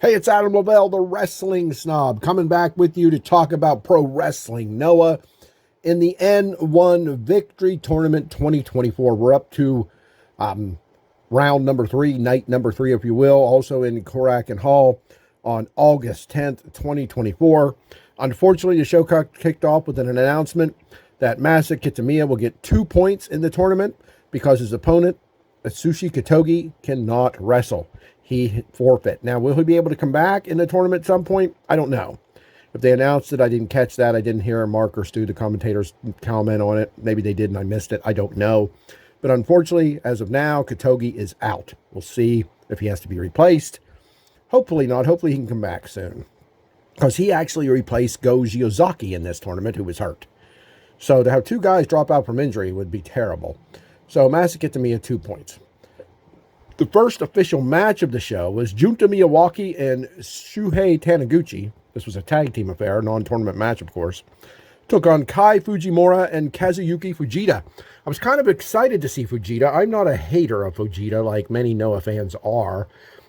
Hey, it's Adam Lavelle, the wrestling snob, coming back with you to talk about pro wrestling. Noah, in the N1 Victory Tournament 2024, we're up to round number 3, night number 3, if you will, also in Korak and Hall on August 10th, 2024. Unfortunately, the show kicked off with an announcement that Masa Kitamiya will get 2 points in the tournament because his opponent, Atsushi Katogi, cannot wrestle. He forfeit. Now, will he be able to come back in the tournament at some point? I don't know. If they announced it, I didn't catch that. I didn't hear Mark or Stu, the commentators, comment on it. Maybe they did and I missed it. I don't know. But unfortunately, as of now, Katogi is out. We'll see if he has to be replaced. Hopefully not. Hopefully he can come back soon. Because he actually replaced Go Shiozaki in this tournament, who was hurt. So to have 2 guys drop out from injury would be terrible. So Masa Kitamiya, 2 points. The first official match of the show was Junta Miyawaki and Shuhei Taniguchi. This was a tag team affair, non-tournament match, of course. Took on Kai Fujimura and Kazuyuki Fujita. I was kind of excited to see Fujita. I'm not a hater of Fujita like many Noah fans are.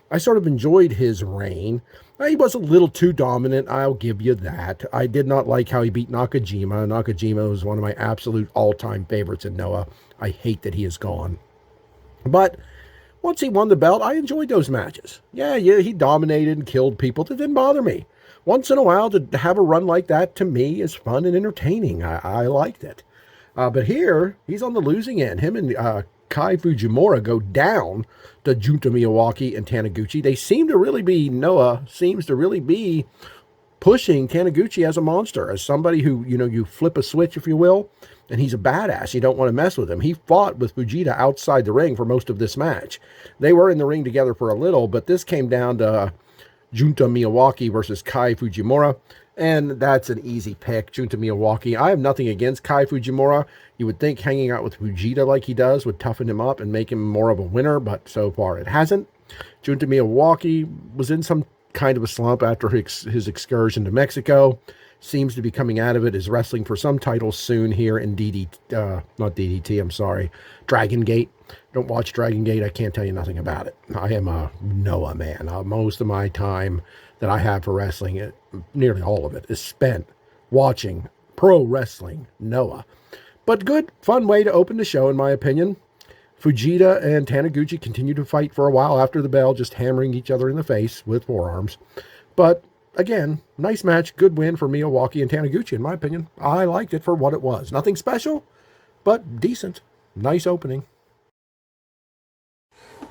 I sort of enjoyed his reign. He was a little too dominant, I'll give you that. I did not like how he beat Nakajima. Nakajima was one of my absolute all-time favorites in Noah. I hate that he is gone. But once he won the belt, I enjoyed those matches. Yeah, he dominated and killed people. That didn't bother me. Once in a while, to have a run like that, to me, is fun and entertaining. I liked it. But here, he's on the losing end. Him and Kai Fujimura go down to Junta Miyawaki and Taniguchi. They seem to really be, Noah seems to really be pushing Taniguchi as a monster, as somebody who, you flip a switch, if you will, and he's a badass. You don't want to mess with him. He fought with Fujita outside the ring for most of this match. They were in the ring together for a little, but this came down to Junta Miyawaki versus Kai Fujimura, and that's an easy pick, Junta Miyawaki. I have nothing against Kai Fujimura. You would think hanging out with Fujita like he does would toughen him up and make him more of a winner, but so far it hasn't. Junta Miyawaki was in some kind of a slump after his excursion to Mexico. Seems to be coming out of it, is wrestling for some titles soon here in not DDT, I'm sorry, Dragon Gate. Don't watch Dragon Gate, I can't tell you nothing about it. I am a Noah man. Most of my time that I have for wrestling, nearly all of it, is spent watching pro wrestling Noah. But good, fun way to open the show, in my opinion. Fujita and Taniguchi continue to fight for a while after the bell, just hammering each other in the face with forearms. But again, nice match, good win for Miyawaki and Taniguchi, in my opinion. I liked it for what it was. Nothing special, but decent. Nice opening.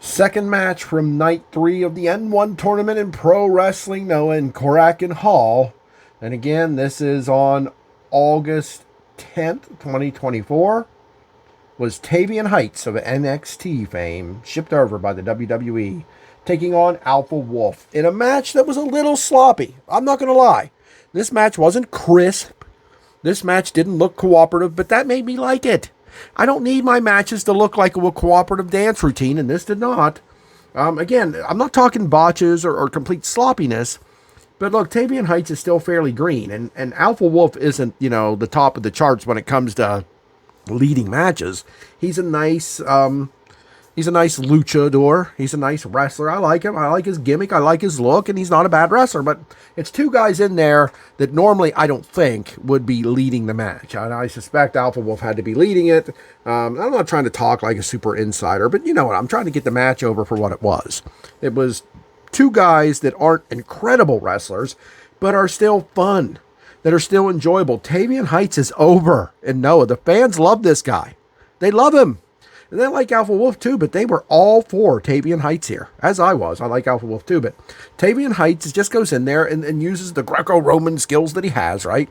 Second match from night 3 of the N1 tournament in Pro Wrestling Noah in Korak and Hall. And again, this is on August 10th, 2024. Was Tavian Heights of NXT fame, shipped over by the WWE, taking on Alpha Wolf in a match that was a little sloppy. I'm not going to lie. This match wasn't crisp. This match didn't look cooperative, but that made me like it. I don't need my matches to look like a cooperative dance routine, and this did not. Again, I'm not talking botches or complete sloppiness, but look, Tavian Heights is still fairly green, and Alpha Wolf isn't, the top of the charts when it comes to leading matches. He's a nice luchador. He's a nice wrestler. I like him. I like his gimmick. I like his look, and he's not a bad wrestler. But it's 2 guys in there that normally I don't think would be leading the match. And I suspect Alpha Wolf had to be leading it. I'm not trying to talk like a super insider, but you know what? I'm trying to get the match over for what it was. It was 2 guys that aren't incredible wrestlers, but are still fun, that are still enjoyable. Tavian Heights is over in Noah. The fans love this guy. They love him. And they like Alpha Wolf too, but they were all for Tavian Heights here, as I was. I like Alpha Wolf too, but Tavian Heights just goes in there and uses the Greco-Roman skills that he has, right?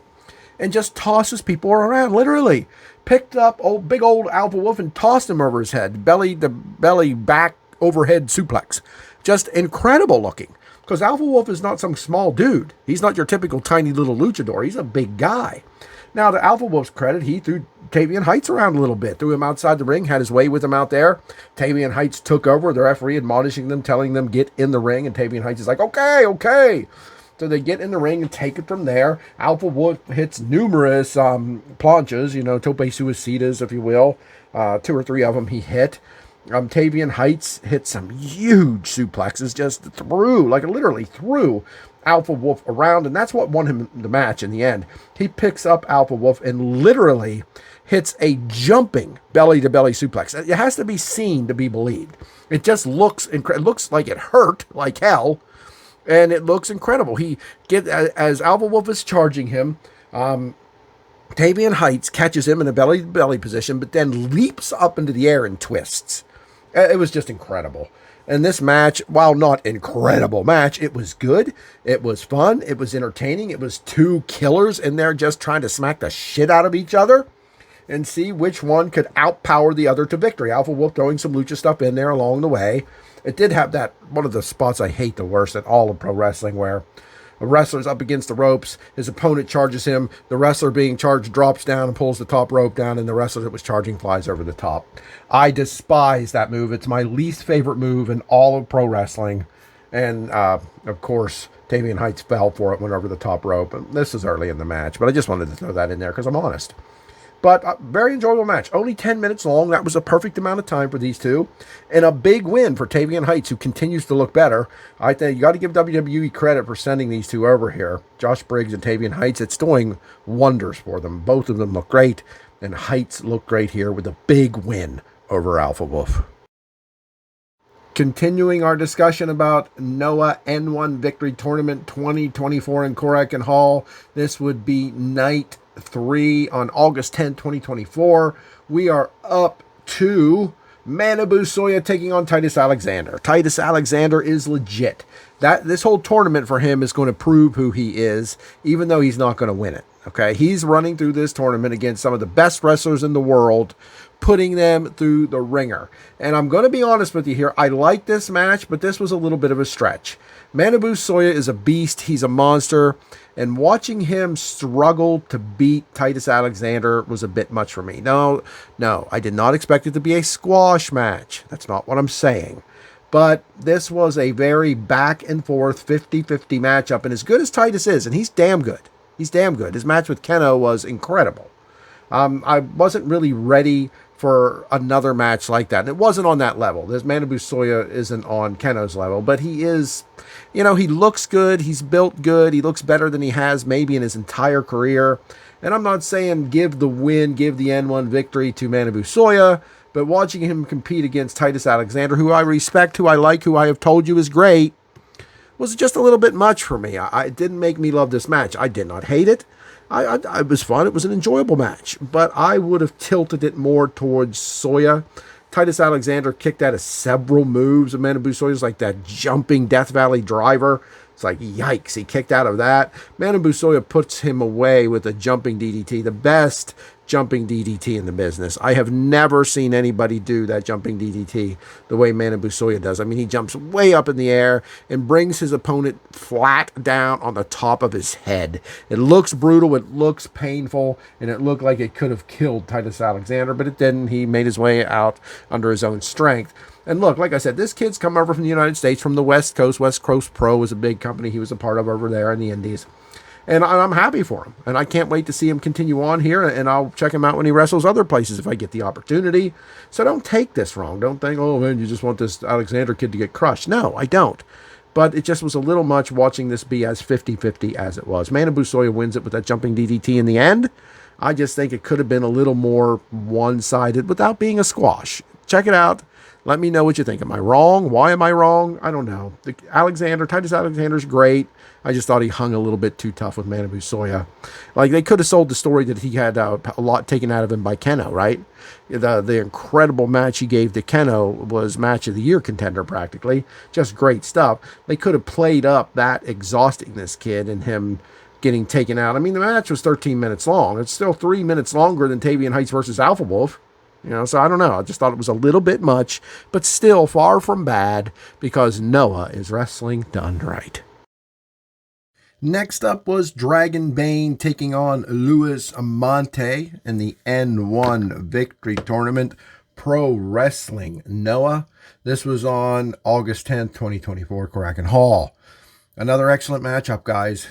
And just tosses people around, literally. Picked up big old Alpha Wolf and tossed him over his head. The belly back overhead suplex. Just incredible looking. Because Alpha Wolf is not some small dude. He's not your typical tiny little luchador. He's a big guy. Now, to Alpha Wolf's credit, he threw Tavian Heights around a little bit. Threw him outside the ring, had his way with him out there. Tavian Heights took over, the referee admonishing them, telling them, get in the ring. And Tavian Heights is like, okay. So they get in the ring and take it from there. Alpha Wolf hits numerous planchas, tope suicidas, if you will. 2 or 3 of them he hit. Tavian Heights hit some huge suplexes just through, like literally through Alpha Wolf around, and that's what won him the match in the end. He picks up Alpha Wolf and literally hits a jumping belly-to-belly suplex. It has to be seen to be believed. It just looks it looks like it hurt like hell, and it looks incredible. As Alpha Wolf is charging him, Tavian Heights catches him in a belly-to-belly position, but then leaps up into the air and twists. It was just incredible. And this match, while not incredible match, it was good. It was fun. It was entertaining. It was two killers in there just trying to smack the shit out of each other and see which one could outpower the other to victory. Alpha Wolf throwing some lucha stuff in there along the way. It did have that, one of the spots I hate the worst in all of pro wrestling, where a wrestler's up against the ropes, his opponent charges him, the wrestler being charged drops down and pulls the top rope down, and the wrestler that was charging flies over the top. I despise that move. It's my least favorite move in all of pro wrestling. And, of course, Tavian Heights fell for it, went over the top rope. And this is early in the match, but I just wanted to throw that in there because I'm honest. But very enjoyable match. Only 10 minutes long. That was a perfect amount of time for these two. And a big win for Tavian Heights, who continues to look better. I think you got to give WWE credit for sending these two over here. Josh Briggs and Tavian Heights. It's doing wonders for them. Both of them look great. And Heights looked great here with a big win over Alpha Wolf. Continuing our discussion about Noah N1 Victory Tournament 2024 in Korakuen Hall. This would be night 3 on August 10th, 2024. We are up to Manabu Soya taking on Titus Alexander. Titus Alexander is legit. This whole tournament for him is going to prove who he is, even though he's not going to win it. Okay, he's running through this tournament against some of the best wrestlers in the world, putting them through the ringer. And I'm going to be honest with you here. I like this match, but this was a little bit of a stretch. Manabu Soya is a beast. He's a monster. And watching him struggle to beat Titus Alexander was a bit much for me. No, I did not expect it to be a squash match. That's not what I'm saying. But this was a very back and forth 50-50 matchup. And as good as Titus is, and he's damn good. He's damn good. His match with Keno was incredible. I wasn't really ready for another match like that. And it wasn't on that level. This Manabu Soya isn't on Keno's level, but he is, he looks good. He's built good. He looks better than he has maybe in his entire career. And I'm not saying give the N1 victory to Manabu Soya, but watching him compete against Titus Alexander, who I respect, who I like, who I have told you is great, was just a little bit much for me. It didn't make me love this match. I did not hate it. It was fun. It was an enjoyable match, but I would have tilted it more towards Soya. Titus Alexander kicked out of several moves of Manabu Soya's, like that jumping Death Valley driver. It's like, yikes, he kicked out of that. Manabu Soya puts him away with a jumping DDT, the best jumping DDT in the business. I have never seen anybody do that jumping DDT the way Manabu Soya does. I mean, he jumps way up in the air and brings his opponent flat down on the top of his head. It looks brutal, it looks painful, and it looked like it could have killed Titus Alexander, but it didn't. He made his way out under his own strength. And look, like I said, this kid's come over from the United States, from the West Coast. West Coast Pro was a big company he was a part of over there in the Indies. And I'm happy for him. And I can't wait to see him continue on here. And I'll check him out when he wrestles other places if I get the opportunity. So don't take this wrong. Don't think, oh, man, you just want this Alexander kid to get crushed. No, I don't. But it just was a little much watching this be as 50-50 as it was. Manabu Soya wins it with that jumping DDT in the end. I just think it could have been a little more one-sided without being a squash. Check it out. Let me know what you think. Am I wrong? Why am I wrong? I don't know. Titus Alexander's great. I just thought he hung a little bit too tough with Manabu Soya. Like, they could have sold the story that he had a lot taken out of him by Keno, right? The incredible match he gave to Keno was match of the year contender practically. Just great stuff. They could have played up that exhausting this kid and him getting taken out. I mean, the match was 13 minutes long. It's still 3 minutes longer than Tavian Heights versus Alpha Wolf. So I don't know. I just thought it was a little bit much, but still far from bad because Noah is wrestling done right. Next up was Dragon Bane taking on Luis Amante in the N1 Victory Tournament Pro Wrestling Noah. This was on August 10th, 2024, Korakuen Hall. Another excellent matchup, guys.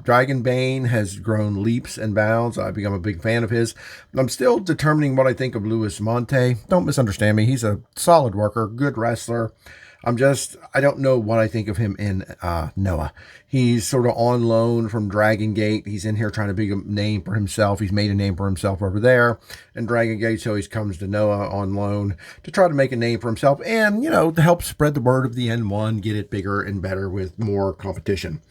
Dragon Bane has grown leaps and bounds. I've become a big fan of his. I'm still determining what I think of Luis Monte. Don't misunderstand me. He's a solid worker, good wrestler. I don't know what I think of him in Noah. He's sort of on loan from Dragon Gate. He's in here trying to make a name for himself. He's made a name for himself over there in Dragon Gate, so he comes to Noah on loan to try to make a name for himself and, to help spread the word of the N1, get it bigger and better with more competition.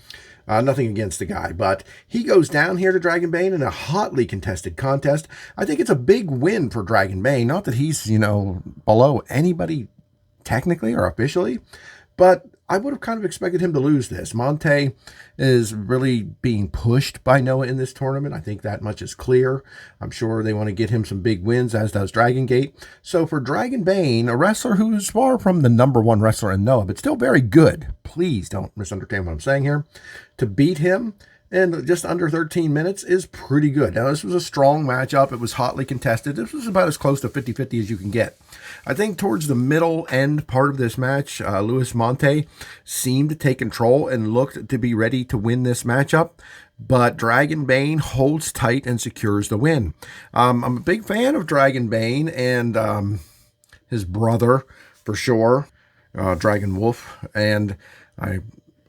Nothing against the guy, but he goes down here to Dragon Bane in a hotly contested contest. I think it's a big win for Dragon Bane. Not that he's, below anybody technically or officially, but I would have kind of expected him to lose this. Monte is really being pushed by Noah in this tournament. I think that much is clear. I'm sure they want to get him some big wins, as does Dragon Gate. So for Dragon Bane, a wrestler who is far from the number one wrestler in Noah, but still very good. Please don't misunderstand what I'm saying here. To beat him in just under 13 minutes is pretty good. Now, this was a strong matchup. It was hotly contested. This was about as close to 50-50 as you can get. I think towards the middle end part of this match, Luis Monte seemed to take control and looked to be ready to win this matchup. But Dragon Bane holds tight and secures the win. I'm a big fan of Dragon Bane and his brother, for sure, Dragon Wolf. And I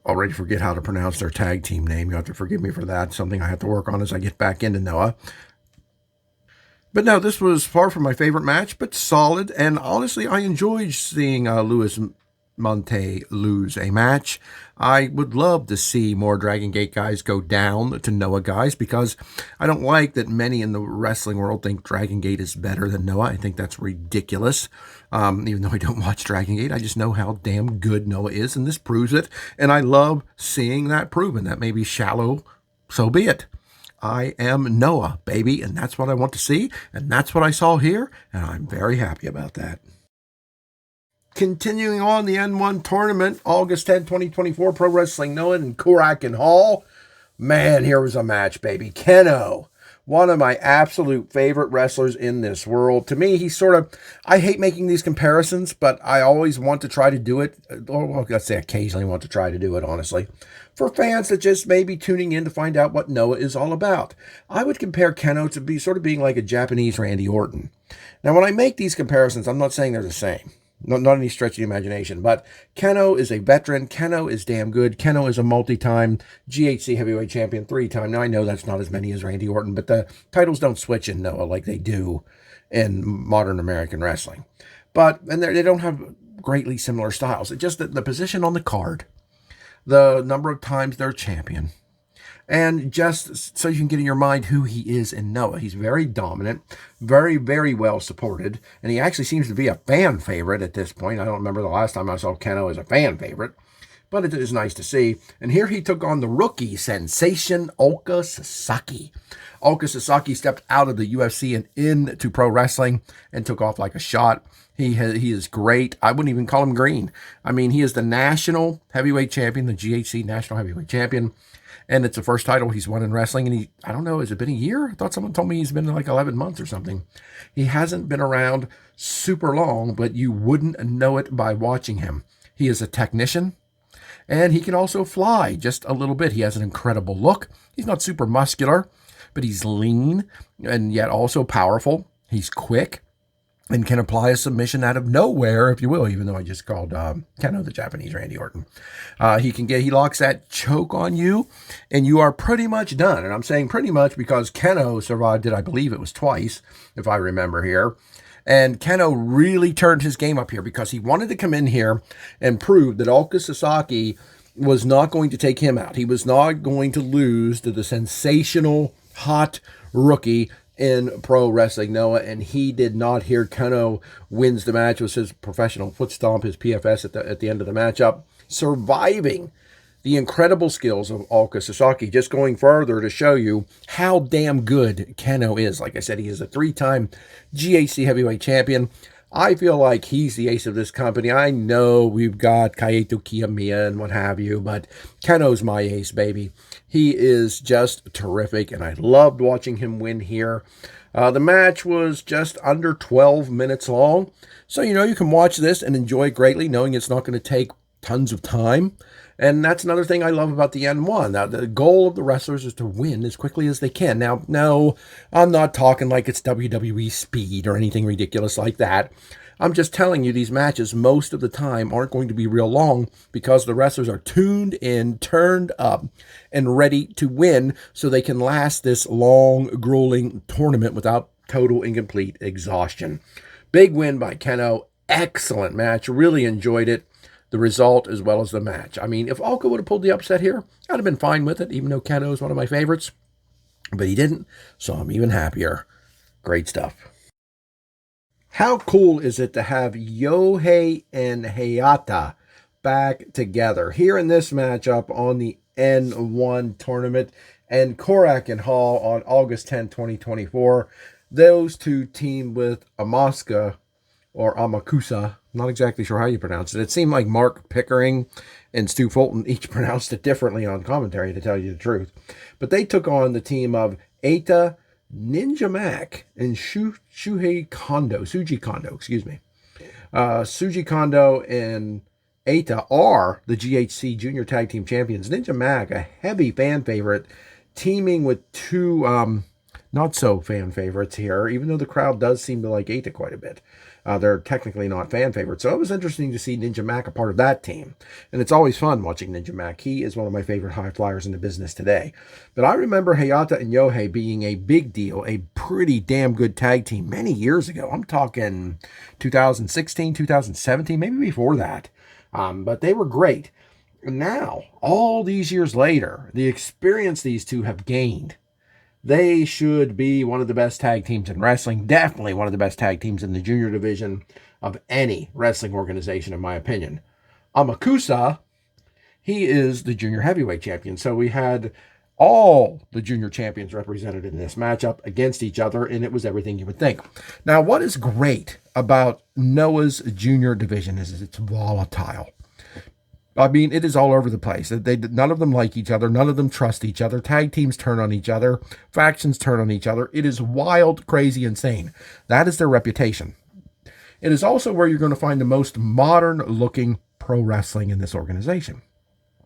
already forget how to pronounce their tag team name. You have to forgive me for that. Something I have to work on as I get back into Noah. But no, this was far from my favorite match, but solid. And honestly, I enjoyed seeing Luis Monte lose a match. I would love to see more Dragon Gate guys go down to Noah guys, because I don't like that many in the wrestling world think Dragon Gate is better than Noah. I think that's ridiculous. Even though I don't watch Dragon Gate, I just know how damn good Noah is, and this proves it. And I love seeing that proven. That may be shallow, so be it. I am Noah, baby, and that's what I want to see, and that's what I saw here, and I'm very happy about that. Continuing on the N1 tournament, August 10, 2024, Pro Wrestling Noah in Kurakin Hall. Man, here was a match, baby. Keno, one of my absolute favorite wrestlers in this world. To me, he's sort of, I hate making these comparisons, but I always want to try to do it, or well, let's say occasionally want to try to do it, honestly, for fans that just may be tuning in to find out what Noah is all about. I would compare Keno to be sort of being like a Japanese Randy Orton. Now, when I make these comparisons, I'm not saying they're the same. Not any stretch of the imagination, but Keno is a veteran. Keno is damn good. Keno is a multi-time GHC heavyweight champion, 3-time. Now, I know that's not as many as Randy Orton, but the titles don't switch in Noah like they do in modern American wrestling. And they don't have greatly similar styles. It's just that the position on the card, the number of times they're champion, and just so you can get in your mind who he is in Noah. He's very dominant, very, very well supported, and he actually seems to be a fan favorite at this point. I don't remember the last time I saw Keno as a fan favorite, but it is nice to see. And here he took on the rookie sensation, Ulka Sasaki. Ulka Sasaki stepped out of the UFC and into pro wrestling and took off like a shot. He is great. I wouldn't even call him green. I mean, he is the national heavyweight champion, the GHC national heavyweight champion. And it's the first title he's won in wrestling. And I don't know, has it been a year? I thought someone told me he's been like 11 months or something. He hasn't been around super long, but you wouldn't know it by watching him. He is a technician, and he can also fly just a little bit. He has an incredible look. He's not super muscular, but he's lean and yet also powerful. He's quick and can apply a submission out of nowhere, if you will, even though I just called Keno the Japanese Randy Orton. He locks that choke on you, and you are pretty much done. And I'm saying pretty much because Keno survived it, I believe it was twice, if I remember here. And Keno really turned his game up here because he wanted to come in here and prove that Ulka Sasaki was not going to take him out. He was not going to lose to the sensational, hot rookie in Pro Wrestling Noah, and he did not. Here Keno wins the match with his professional foot stomp, his PFS at the end of the matchup, surviving the incredible skills of Ulka Sasaki. Just going further to show you how damn good Keno is. Like I said, he is a 3-time GHC heavyweight champion. I feel like he's the ace of this company. I know we've got Kaito Kiyomiya and what have you, but Keno's my ace, baby. He is just terrific, and I loved watching him win here. The match was just under 12 minutes long, so you can watch this and enjoy it greatly, knowing it's not going to take tons of time. And that's another thing I love about the N1. Now, the goal of the wrestlers is to win as quickly as they can. Now, no, I'm not talking like it's WWE speed or anything ridiculous like that. I'm just telling you these matches most of the time aren't going to be real long because the wrestlers are tuned in, turned up, and ready to win so they can last this long, grueling tournament without total and complete exhaustion. Big win by Keno. Excellent match. Really enjoyed it. The result as well as the match. I mean, if Alka would have pulled the upset here, I'd have been fine with it, even though Keno is one of my favorites. But he didn't, so I'm even happier. Great stuff. How cool is it to have Yohei and Hayata back together here in this matchup on the N1 tournament and Korak and Hall on August 10, 2024. Those two teamed with Amaska or Amakusa. Not exactly sure how you pronounce it. It seemed like Mark Pickering and Stu Fulton each pronounced it differently on commentary, to tell you the truth. But they took on the team of Eita, Ninja Mac, and Suji Kondo, excuse me. Suji Kondo and Eita are the GHC Junior Tag Team Champions. Ninja Mac, a heavy fan favorite, teaming with two not so fan favorites here, even though the crowd does seem to like Eita quite a bit. They're technically not fan favorites. So it was interesting to see Ninja Mac a part of that team. And it's always fun watching Ninja Mac. He is one of my favorite high flyers in the business today. But I remember Hayata and Yohei being a big deal, a pretty damn good tag team many years ago. I'm talking 2016, 2017, maybe before that. But they were great. And now, all these years later, the experience these two have gained, they should be one of the best tag teams in wrestling. Definitely one of the best tag teams in the junior division of any wrestling organization, in my opinion. Amakusa, he is the junior heavyweight champion. So we had all the junior champions represented in this matchup against each other, and it was everything you would think. Now, what is great about Noah's junior division is it's volatile. I mean, it is all over the place. None of them like each other. None of them trust each other. Tag teams turn on each other. Factions turn on each other. It is wild, crazy, insane. That is their reputation. It is also where you're going to find the most modern-looking pro wrestling in this organization.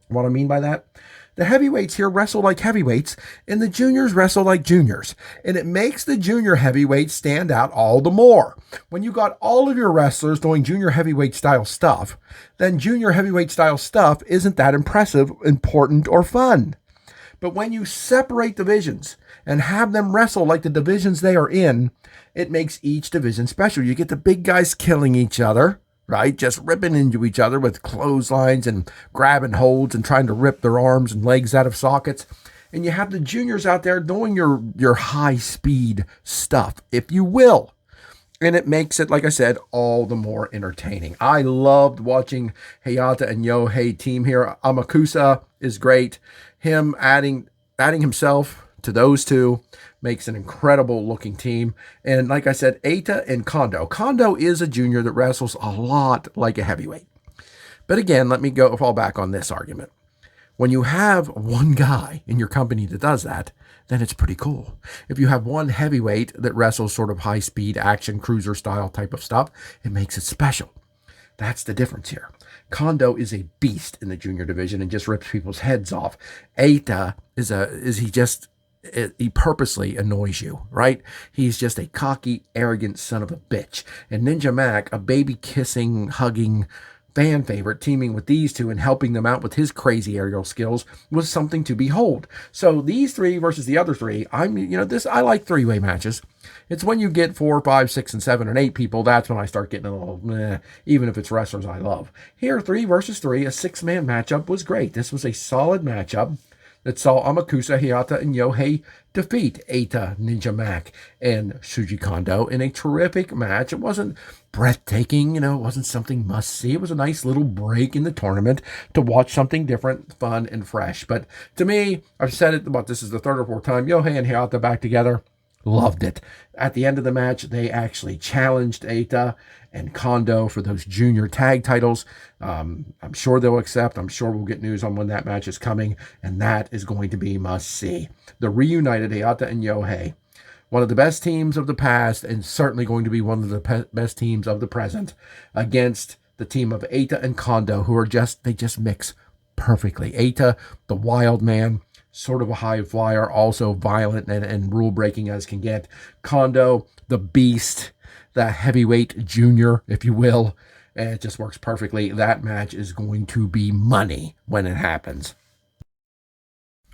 What I mean by that? The heavyweights here wrestle like heavyweights, and the juniors wrestle like juniors. And it makes the junior heavyweights stand out all the more. When you got all of your wrestlers doing junior heavyweight style stuff, then junior heavyweight style stuff isn't that impressive, important, or fun. But when you separate divisions and have them wrestle like the divisions they are in, it makes each division special. You get the big guys killing each other, right? Just ripping into each other with clotheslines and grabbing holds and trying to rip their arms and legs out of sockets. And you have the juniors out there doing your high-speed stuff, if you will. And it makes it, like I said, all the more entertaining. I loved watching Hayata and Yohei team here. Amakusa is great. Him adding himself to those two makes an incredible looking team. And like I said, Eita and Kondo. Kondo is a junior that wrestles a lot like a heavyweight. But again, let me fall back on this argument. When you have one guy in your company that does that, then it's pretty cool. If you have one heavyweight that wrestles sort of high-speed action cruiser style type of stuff, it makes it special. That's the difference here. Kondo is a beast in the junior division and just rips people's heads off. Eita he purposely annoys you, right? He's just a cocky, arrogant son of a bitch. And Ninja Mac, a baby-kissing, hugging fan favorite, teaming with these two and helping them out with his crazy aerial skills was something to behold. So these three versus the other three, I like three-way matches. It's when you get 4, 5, 6, and 7, and 8 people, that's when I start getting a little meh, even if it's wrestlers I love. Here, 3 versus 3, a 6-man matchup was great. This was a solid matchup that saw Amakusa, Hayata, and Yohei defeat Eita, Ninja Mac, and Suji Kondo in a terrific match. It wasn't breathtaking, it wasn't something must-see. It was a nice little break in the tournament to watch something different, fun, and fresh. But to me, I've said it about this is the 3rd or 4th time, Yohei and Hayata back together. Loved it. At the end of the match, they actually challenged Eita and Kondo for those junior tag titles. I'm sure they'll accept. I'm sure we'll get news on when that match is coming, and that is going to be must-see. The reunited Hayata and Yohei, one of the best teams of the past, and certainly going to be one of the best teams of the present, against the team of Eita and Kondo, they just mix perfectly. Eita, the wild man, sort of a high flyer, also violent and rule breaking as can get. Kondo, the beast, the heavyweight junior, if you will. And it just works perfectly. That match is going to be money when it happens.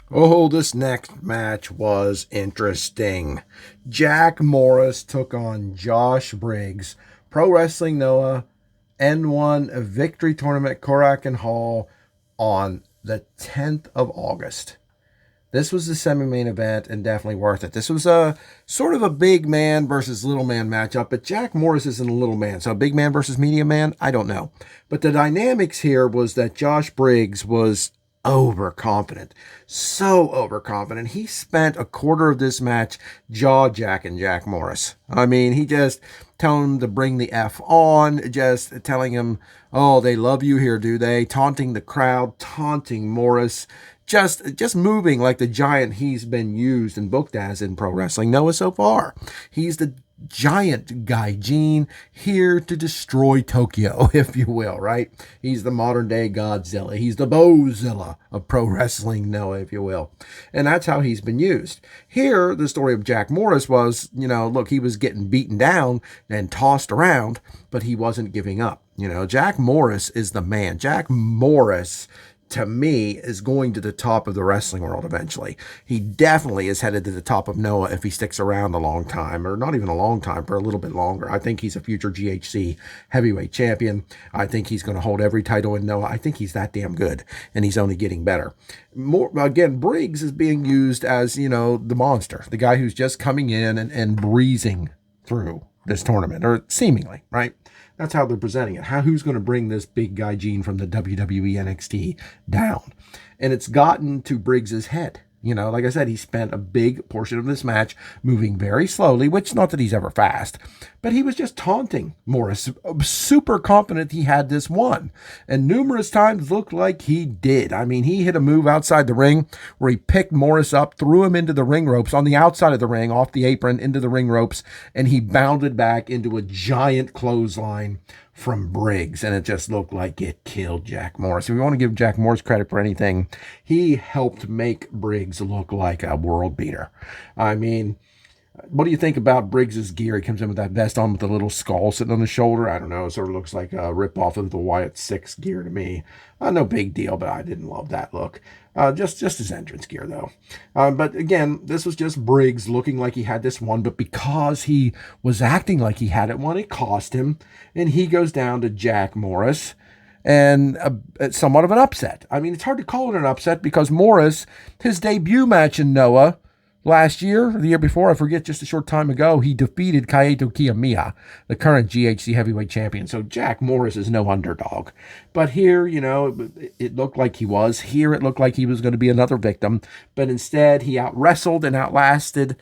Oh, this next match was interesting. Jack Morris took on Josh Briggs. Pro Wrestling Noah N1 Victory Tournament, Korakuen Hall on the 10th of August. This was the semi-main event and definitely worth it. This was a sort of a big man versus little man matchup, but Jack Morris isn't a little man. So big man versus medium man, I don't know. But the dynamics here was that Josh Briggs was overconfident. So overconfident. He spent a quarter of this match jaw-jacking Jack Morris. I mean, he just telling him to bring the F on, just telling him, oh, they love you here, do they? Taunting the crowd, taunting Morris. Just moving like the giant he's been used and booked as in pro wrestling Noah so far. He's the giant Gaijin here to destroy Tokyo, if you will, right? He's the modern day Godzilla. He's the Bozilla of pro wrestling Noah, if you will. And that's how he's been used. Here, the story of Jack Morris was, look, he was getting beaten down and tossed around, but he wasn't giving up. Jack Morris is the man. Jack Morris, to me, is going to the top of the wrestling world eventually. He definitely is headed to the top of Noah if he sticks around a long time, or not even a long time, for a little bit longer. I think he's a future GHC heavyweight champion. I think he's going to hold every title in Noah. I think he's that damn good, and he's only getting better. Briggs is being used as, the monster, the guy who's just coming in and breezing through this tournament, or seemingly, right? That's how they're presenting it. Who's going to bring this big guy Gene from the WWE NXT down? And it's gotten to Briggs's head. Like I said, he spent a big portion of this match moving very slowly, which not that he's ever fast, but he was just taunting Morris, super confident he had this one. And numerous times looked like he did. I mean, he hit a move outside the ring where he picked Morris up, threw him into the ring ropes on the outside of the ring, off the apron, into the ring ropes, and he bounded back into a giant clothesline from Briggs, and it just looked like it killed Jack Morris. If we want to give Jack Morris credit for anything, he helped make Briggs look like a world beater. I mean, what do you think about Briggs's gear? He comes in with that vest on with a little skull sitting on the shoulder. I don't know. It sort of looks like a ripoff of the Wyatt 6 gear to me. No big deal, but I didn't love that look. Just his entrance gear, though. But again, this was just Briggs looking like he had this one, but because he was acting like he had it one, it cost him, and he goes down to Jack Morris, and it's somewhat of an upset. I mean, it's hard to call it an upset because Morris, his debut match in Noah last year, or the year before, I forget, just a short time ago, he defeated Kaito Kiyomiya, the current GHC heavyweight champion. So Jack Morris is no underdog. But here, it looked like he was. Here it looked like he was going to be another victim. But instead, he out-wrestled and outlasted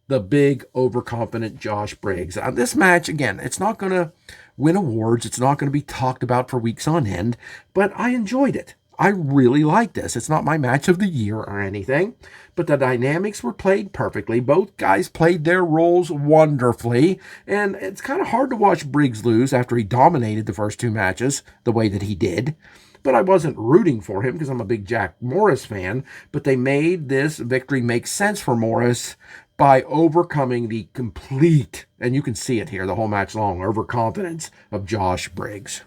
the big, overconfident Josh Briggs. This match, again, it's not going to win awards. It's not going to be talked about for weeks on end. But I enjoyed it. I really like this. It's not my match of the year or anything, but the dynamics were played perfectly. Both guys played their roles wonderfully, and it's kind of hard to watch Briggs lose after he dominated the first two matches the way that he did. But I wasn't rooting for him because I'm a big Jack Morris fan, but they made this victory make sense for Morris by overcoming the complete, and you can see it here the whole match long, overconfidence of Josh Briggs.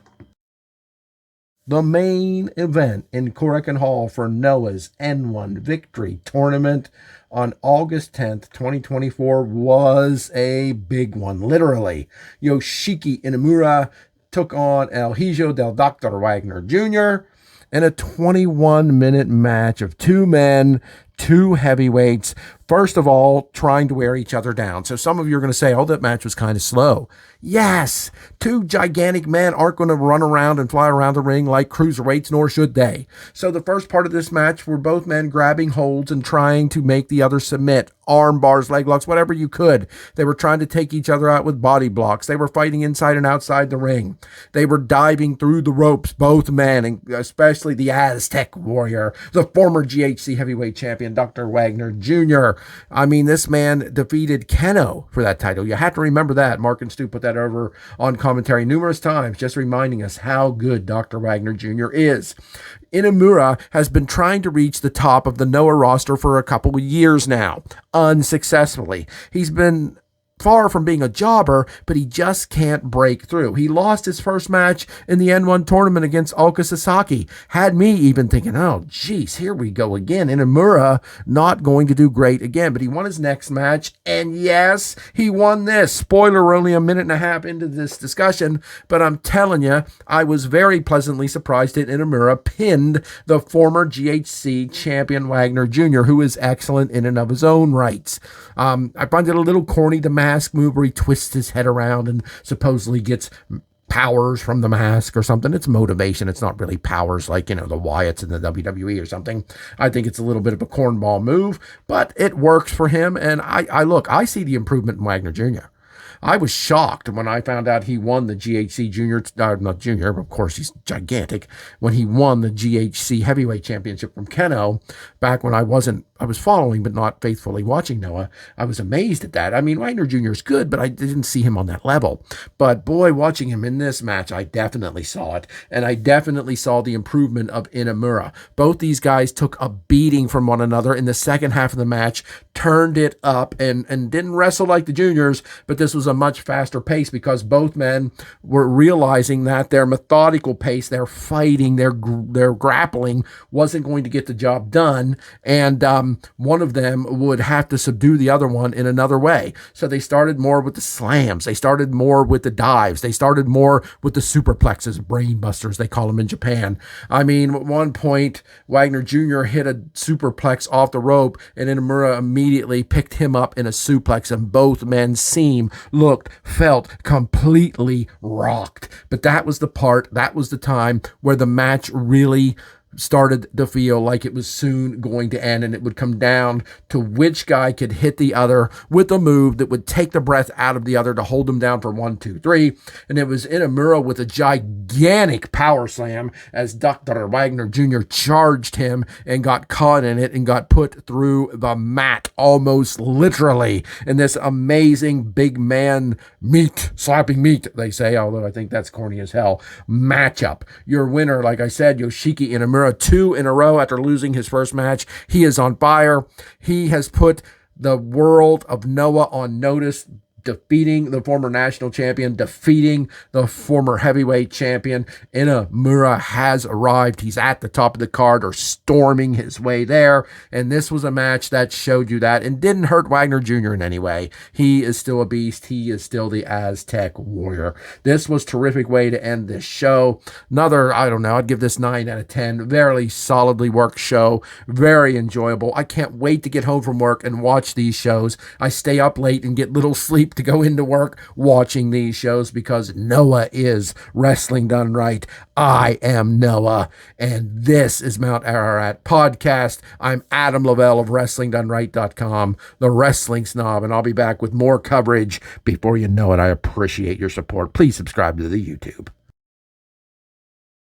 The main event in Korakuen Hall for Noah's N1 Victory Tournament on August 10th, 2024 was a big one, literally. Yoshiki Inamura took on El Hijo del Dr. Wagner Jr. in a 21-minute match of two men, two heavyweights, first of all, trying to wear each other down. So some of you are going to say, oh, that match was kind of slow. Yes, two gigantic men aren't going to run around and fly around the ring like cruiserweights, nor should they. So the first part of this match were both men grabbing holds and trying to make the other submit. Arm bars, leg locks, whatever you could. They were trying to take each other out with body blocks. They were fighting inside and outside the ring. They were diving through the ropes, both men, and especially the Aztec Warrior, the former GHC heavyweight champion, champion, Dr. Wagner Jr. I mean, this man defeated Keno for that title. You have to remember that. Mark and Stu put that over on commentary numerous times, just reminding us how good Dr. Wagner Jr. is. Inamura has been trying to reach the top of the Noah roster for a couple of years now, unsuccessfully. He's been far from being a jobber, but he just can't break through. He lost his first match in the N1 tournament against Ulka Sasaki. Had me even thinking, oh, geez, here we go again. Inamura not going to do great again, but he won his next match, and yes, he won this. Spoiler, we're only a minute and a half into this discussion, but I'm telling you, I was very pleasantly surprised that Inamura pinned the former GHC champion Wagner Jr., who is excellent in and of his own rights. I find it a little corny, the mask move where he twists his head around and supposedly gets powers from the mask or something. It's motivation. It's not really powers like, the Wyatts in the WWE or something. I think it's a little bit of a cornball move, but it works for him. And I see the improvement in Wagner Jr. I was shocked when I found out he won the GHC junior, not junior, but of course he's gigantic, when he won the GHC heavyweight championship from Keno back when I was following but not faithfully watching Noah. I was amazed at that. I mean, Wagner Jr. is good, but I didn't see him on that level. But boy, watching him in this match, I definitely saw it. And I definitely saw the improvement of Inamura. Both these guys took a beating from one another in the second half of the match, turned it up, and didn't wrestle like the juniors, but this was a much faster pace because both men were realizing that their methodical pace, their fighting, their grappling wasn't going to get the job done, and one of them would have to subdue the other one in another way. So they started more with the slams, they started more with the dives, they started more with the superplexes, brain busters they call them in Japan. I mean, at one point Wagner Jr. hit a superplex off the rope and Inamura immediately picked him up in a suplex, and both men looked, felt completely rocked. But that was the time where the match really started to feel like it was soon going to end, and it would come down to which guy could hit the other with a move that would take the breath out of the other to hold him down for 1, 2, 3. And it was Inamura with a gigantic power slam as Dr. Wagner Jr. charged him and got caught in it and got put through the mat almost literally in this amazing big man slapping meat, they say, although I think that's corny as hell, matchup. Your winner, like I said, Yoshiki Inamura, 2 in a row after losing his first match. He is on fire. He has put the world of Noah on notice, defeating the former national champion, defeating the former heavyweight champion. Inamura has arrived. He's at the top of the card or storming his way there. And this was a match that showed you that and didn't hurt Wagner Jr. in any way. He is still a beast. He is still the Aztec Warrior. This was a terrific way to end this show. Another, I'd give this 9 out of 10. Very solidly worked show. Very enjoyable. I can't wait to get home from work and watch these shows. I stay up late and get little sleep to go into work watching these shows because Noah is wrestling done right. I am Noah, and this is Mount Ararat Podcast. I'm Adam Lavelle of WrestlingDoneRight.com, the Wrestling Snob, and I'll be back with more coverage before you know it. I appreciate your support. Please subscribe to the YouTube.